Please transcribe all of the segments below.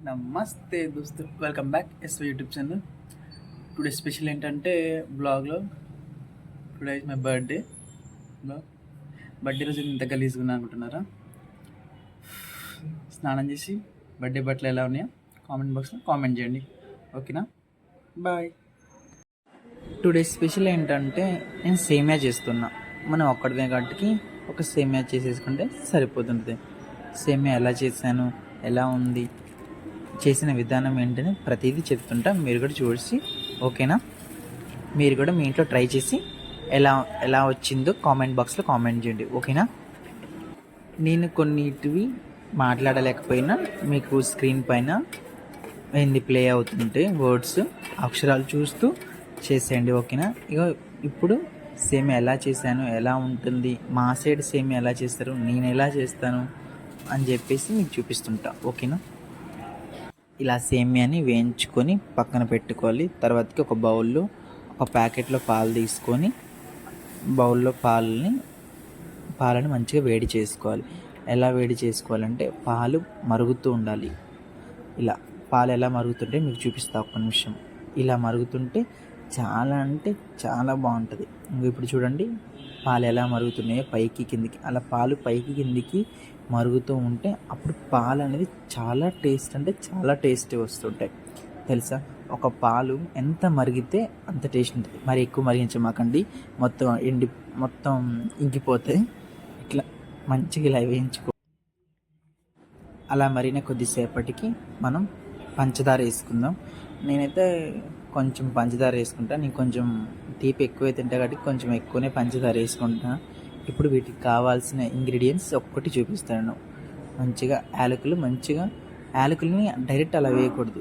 నమస్తే దోస్తులు, welcome back SY YouTube channel. Today special ఏంటంటే బ్లాగ్లో టుడే ఇస్ మై బర్త్డే రోజు ఇంత గలీజ్గా అనుకుంటున్నారా? స్నానం చేసి బర్త్డే బట్టలు ఎలా ఉన్నాయో కామెంట్ బాక్స్లో కామెంట్ చేయండి, ఓకేనా? బాయ్. టుడే స్పెషల్ ఏంటంటే నేను సేమియా చేస్తున్నా. మనం ఒక్కడిదే కాబట్టి ఒక సేమియా చేసేసుకుంటే సరిపోతుంది. సేమియా ఎలా చేశాను, ఎలా ఉంది, చేసిన విధానం ఏంటని ప్రతిదీ చెప్తుంటా, మీరు కూడా చూసి ఓకేనా? మీరు కూడా మీ ఇంట్లో ట్రై చేసి ఎలా ఎలా వచ్చిందో కామెంట్ బాక్స్లో కామెంట్ చేయండి, ఓకేనా? నేను కొన్నిటివి మాట్లాడలేకపోయినా మీకు స్క్రీన్ పైన ఏంది ప్లే అవుతుంటే వర్డ్స్ అక్షరాలు చూస్తూ చేసేయండి, ఓకేనా? ఇక ఇప్పుడు సేమియా ఎలా చేశాను, ఎలా ఉంటుంది, మా సైడ్ సేమియా ఎలా చేస్తారు, నేను ఎలా చేస్తాను అని చెప్పేసి మీకు చూపిస్తుంటా, ఓకేనా? ఇలా సేమియాని వేయించుకొని పక్కన పెట్టుకోవాలి. తర్వాతకి ఒక బౌల్లో ఒక ప్యాకెట్లో పాలు తీసుకొని బౌల్లో పాలని మంచిగా వేడి చేసుకోవాలి. ఎలా వేడి చేసుకోవాలంటే పాలు మరుగుతూ ఉండాలి. ఇలా పాలు ఎలా మరుగుతుంటే మీకు చూపిస్తా ఒక్క నిమిషం. ఇలా మరుగుతుంటే చాలా అంటే చాలా బాగుంటుంది. ఇప్పుడు చూడండి పాలు ఎలా మరుగుతున్నాయో పైకి కిందికి. అలా పాలు పైకి కిందికి మరుగుతూ ఉంటే అప్పుడు పాలు అనేది చాలా టేస్ట్ అంటే చాలా టేస్ట్ వస్తుంటాయి, తెలుసా? ఒక పాలు ఎంత మరిగితే అంత టేస్ట్ ఉంటుంది. మరి ఎక్కువ మరిగించమాకండి, మొత్తం ఇంకిపోతాయి. ఇట్లా మంచిగా ఇలా వేయించుకో. అలా మరిగిన కొద్దిసేపటికి మనం పంచదార వేసుకుందాం. నేనైతే కొంచెం పంచదార వేసుకుంటా. నేను కొంచెం తీపి ఎక్కువ తింటా కాబట్టి కొంచెం ఎక్కువనే పంచదార వేసుకుంటా. ఇప్పుడు వీటికి కావాల్సిన ఇంగ్రీడియంట్స్ ఒక్కటి చూపిస్తాను. మంచిగా యాలకులని డైరెక్ట్ అలా వేయకూడదు.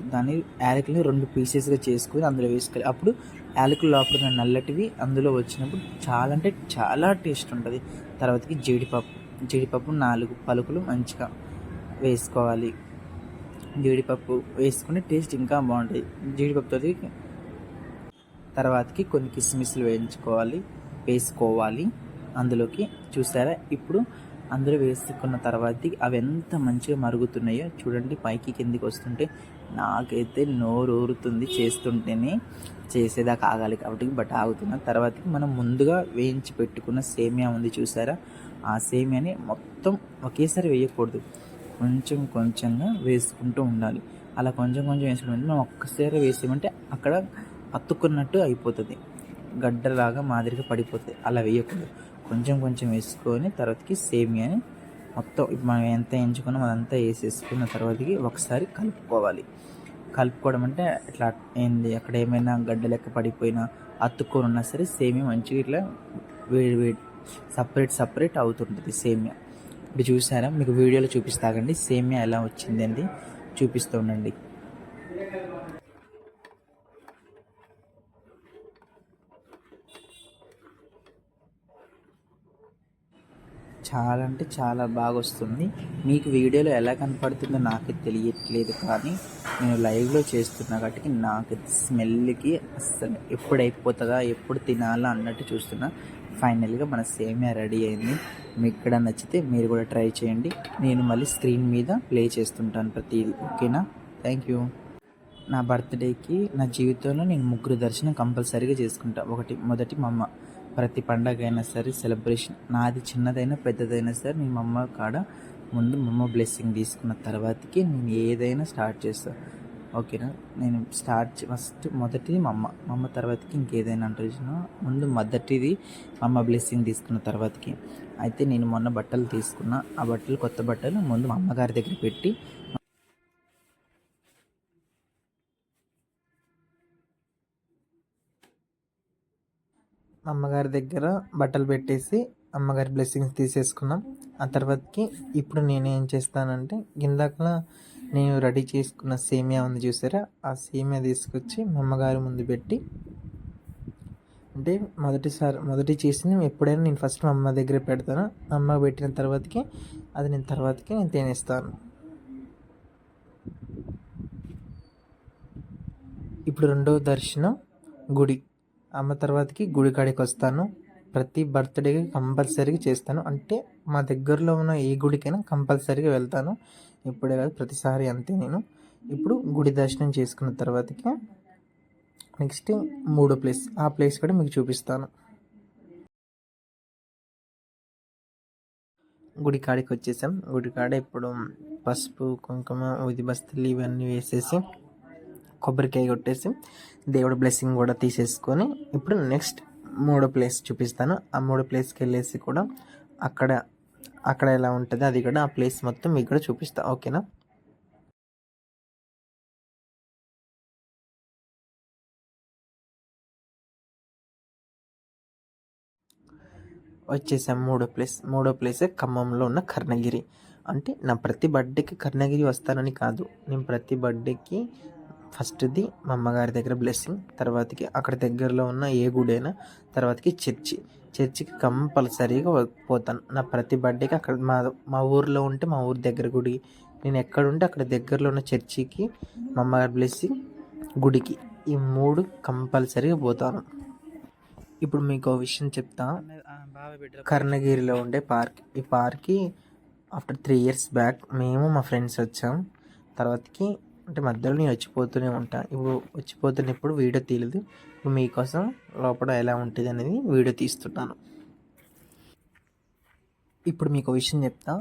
యాలకులని 2 పీసెస్గా చేసుకొని అందులో వేసుకోవాలి. అప్పుడు యాలకులు లోపల నల్లటివి అందులో వచ్చినప్పుడు చాలా అంటే చాలా టేస్ట్ ఉంటుంది. తర్వాతకి జీడిపప్పు 4 పలుకులు మంచిగా వేసుకోవాలి. జీడిపప్పు వేసుకుని టేస్ట్ ఇంకా బాగుంటుంది జీడిపప్పుతో. తర్వాతకి కొన్ని కిస్మిస్లు వేసుకోవాలి అందులోకి. చూసారా? ఇప్పుడు అందులో వేసుకున్న తర్వాత అవి ఎంత మంచిగా మరుగుతున్నాయో చూడండి. పైకి కిందికి వస్తుంటే నాకైతే నోరు ఊరుతుంది చేస్తుంటేనే. చేసేదాకా ఆగాలి కాబట్టి బట్ ఆగుతున్నా. తర్వాతకి మనం ముందుగా వేయించి పెట్టుకున్న సేమియా ఉంది చూసారా? ఆ సేమియాని మొత్తం ఒకేసారి వేయకూడదు, కొంచెం కొంచెంగా వేసుకుంటూ ఉండాలి. అలా కొంచెం కొంచెం వేసుకుంటే మనం ఒక్కసారి వేసామంటే అక్కడ అతుక్కున్నట్టు అయిపోతుంది, గడ్డలాగా మాదిరిగా పడిపోతుంది. అలా వేయకూడదు, కొంచెం కొంచెం వేసుకొని తర్వాతకి సేమియాని మొత్తం మనం ఎంత ఎంచుకున్నామో అదంతా వేసేసుకున్న తర్వాతకి ఒకసారి కలుపుకోవడం అంటే ఇట్లా ఏంది, అక్కడ ఏమైనా గడ్డ లెక్క పడిపోయినా అతుక్కొని ఉన్నా సరే సేమియా మంచిగా ఇట్లా వేడి సపరేట్ అవుతుంటుంది సేమియా. ఇప్పుడు చూసారా? మీకు వీడియోలో చూపిస్తాగండి సేమియా ఎలా వచ్చింది అండి, చూపిస్తూ ఉండండి. చాలా అంటే చాలా బాగా వస్తుంది. మీకు వీడియోలో ఎలా కనపడుతుందో నాకు తెలియట్లేదు, కానీ నేను లైవ్లో చేస్తున్నా కాబట్టి నాకు స్మెల్కి అస్సలు ఎప్పుడు అయిపోతుందా, ఎప్పుడు తినాలా అన్నట్టు చూస్తున్నా. ఫైనల్గా మన సేమియా రెడీ అయింది. మీకు ఇక్కడ నచ్చితే మీరు కూడా ట్రై చేయండి. నేను మళ్ళీ స్క్రీన్ మీద ప్లే చేస్తుంటాను ప్రతిదీ, ఓకేనా? Thank you. నా బర్త్డేకి నా జీవితంలో నేను 3 దర్శనం కంపల్సరీగా చేసుకుంటా. మొదటి మా అమ్మ. ప్రతి పండగ అయినా సరే సెలబ్రేషన్ నాది చిన్నదైనా పెద్దదైనా సరే నేను మా అమ్మ కాడ ముందు మా అమ్మ బ్లెస్సింగ్ తీసుకున్న తర్వాతకి నేను ఏదైనా స్టార్ట్ చేస్తాను, ఓకేనా? నేను ఫస్ట్ మొదటిది మా అమ్మ తర్వాతకి ఇంకేదైనా అంటే ముందు మొదటిది మా అమ్మ బ్లెస్సింగ్ తీసుకున్న తర్వాతకి. అయితే నేను మొన్న బట్టలు తీసుకున్నా. ఆ బట్టలు కొత్త బట్టలు ముందు మా అమ్మగారి దగ్గర పెట్టి అమ్మగారి దగ్గర బట్టలు పెట్టేసి అమ్మగారి బ్లెస్సింగ్స్ తీసేసుకున్నాం. ఆ తర్వాతకి ఇప్పుడు నేనేం చేస్తానంటే ఇందాక నేను రెడీ చేసుకున్న సేమియా ఉంది చూసారా? ఆ సేమియా తీసుకొచ్చి మా అమ్మగారి ముందు పెట్టి, అంటే మొదటి చేసింది ఎప్పుడైనా నేను ఫస్ట్ మా అమ్మ దగ్గర పెడతాను. అమ్మ పెట్టిన తర్వాతకి నేను తినేస్తాను. ఇప్పుడు రెండవ దర్శనం గుడి. అమ్మ తర్వాతకి గుడి కాడికి వస్తాను. ప్రతి బర్త్డేకి కంపల్సరీగా చేస్తాను. అంటే మా దగ్గరలో ఉన్న ఏ గుడికైనా కంపల్సరీగా వెళ్తాను. ఇప్పుడే కాదు ప్రతిసారి అంతే. నేను ఇప్పుడు గుడి దర్శనం చేసుకున్న తర్వాతకి నెక్స్ట్ మూడో ప్లేస్, ఆ ప్లేస్ కూడా మీకు చూపిస్తాను. గుడి కాడికి వచ్చేసాం. గుడి కాడ ఇప్పుడు పసుపు కుంకుమ ఉది బస్తలు ఇవన్నీ వేసేసి కొబ్బరికాయ కొట్టేసి దేవుడు బ్లెస్సింగ్ కూడా తీసేసుకొని ఇప్పుడు నెక్స్ట్ మూడో ప్లేస్ చూపిస్తాను. ఆ మూడో ప్లేస్కి వెళ్ళేసి కూడా అక్కడ అక్కడ ఎలా ఉంటుంది అది కూడా ఆ ప్లేస్ మొత్తం మీకు కూడా చూపిస్తా. ఓకేనా? వచ్చేసాం మూడో ప్లేస్ ఖమ్మంలో ఉన్న కర్ణగిరి. అంటే నా ప్రతి బర్త్డేకి కర్ణగిరి వస్తానని కాదు, నేను ప్రతి బర్త్డేకి ఫస్ట్ది మా అమ్మగారి దగ్గర బ్లెస్సింగ్, తర్వాతకి అక్కడ దగ్గరలో ఉన్న ఏ గుడైనా, తర్వాతకి చర్చికి కంపల్సరీగా పోతాను. నా ప్రతి బర్త్డేకి అక్కడ మా ఊర్లో ఉంటే మా ఊరి దగ్గర గుడి, నేను ఎక్కడ ఉంటే అక్కడ దగ్గరలో ఉన్న చర్చికి, మా అమ్మగారి బ్లెస్సింగ్, గుడికి, ఈ మూడు కంపల్సరీగా పోతాను. ఇప్పుడు మీకు ఒక విషయం చెప్తా. కర్ణగిరిలో ఉండే పార్క్, ఈ పార్క్కి ఆఫ్టర్ 3 years బ్యాక్ మేము మా ఫ్రెండ్స్ వచ్చాం. తర్వాతకి అంటే మధ్యలో నేను వచ్చిపోతూనే ఉంటాను. ఇప్పుడు వచ్చిపోతున్నప్పుడు వీడియో తీయలేదు. ఇప్పుడు మీకోసం లోపల ఎలా ఉంటుంది అనేది వీడియో తీస్తున్నాను. ఇప్పుడు మీకు విషయం చెప్తా.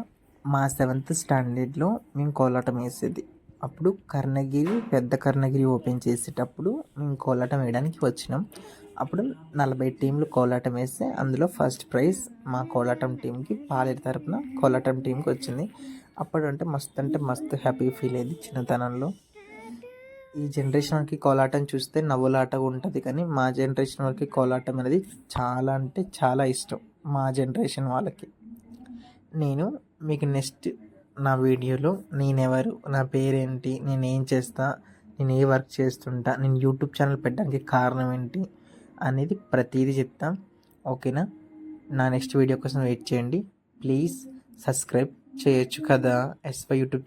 మా 7th స్టాండర్డ్లో మేము కోలాటం వేసేది. అప్పుడు పెద్ద కర్ణగిరి ఓపెన్ చేసేటప్పుడు మేము కోలాటం వేయడానికి వచ్చినాం. అప్పుడు 40 టీంలు కోలాటం వేస్తే అందులో ఫస్ట్ ప్రైజ్ మా కోలాటం టీంకి, పాలేరు తరపున కోలాటం టీంకి వచ్చింది. అప్పుడు అంటే మస్తు హ్యాపీ ఫీల్ అయ్యింది చిన్నతనంలో. ఈ జనరేషన్ వరకు కోలాటం చూస్తే నవ్వులాటగా ఉంటుంది, కానీ మా జనరేషన్ వరకు కోలాటం అనేది చాలా అంటే చాలా ఇష్టం. మా జనరేషన్ వాళ్ళకి. నేను మీకు నెక్స్ట్ నా వీడియోలో నేనెవరు, నా పేరేంటి, నేను ఏం చేస్తా, నేను ఏ వర్క్ చేస్తుంటా, నేను యూట్యూబ్ ఛానల్ పెట్టడానికి కారణం ఏంటి అనేది ప్రతిదీ చెప్తా. ఓకేనా? నా నెక్స్ట్ వీడియో కోసం వెయిట్ చేయండి. ప్లీజ్ సబ్స్క్రైబ్ చేయొచ్చు కదా ఎస్వై యూట్యూబ్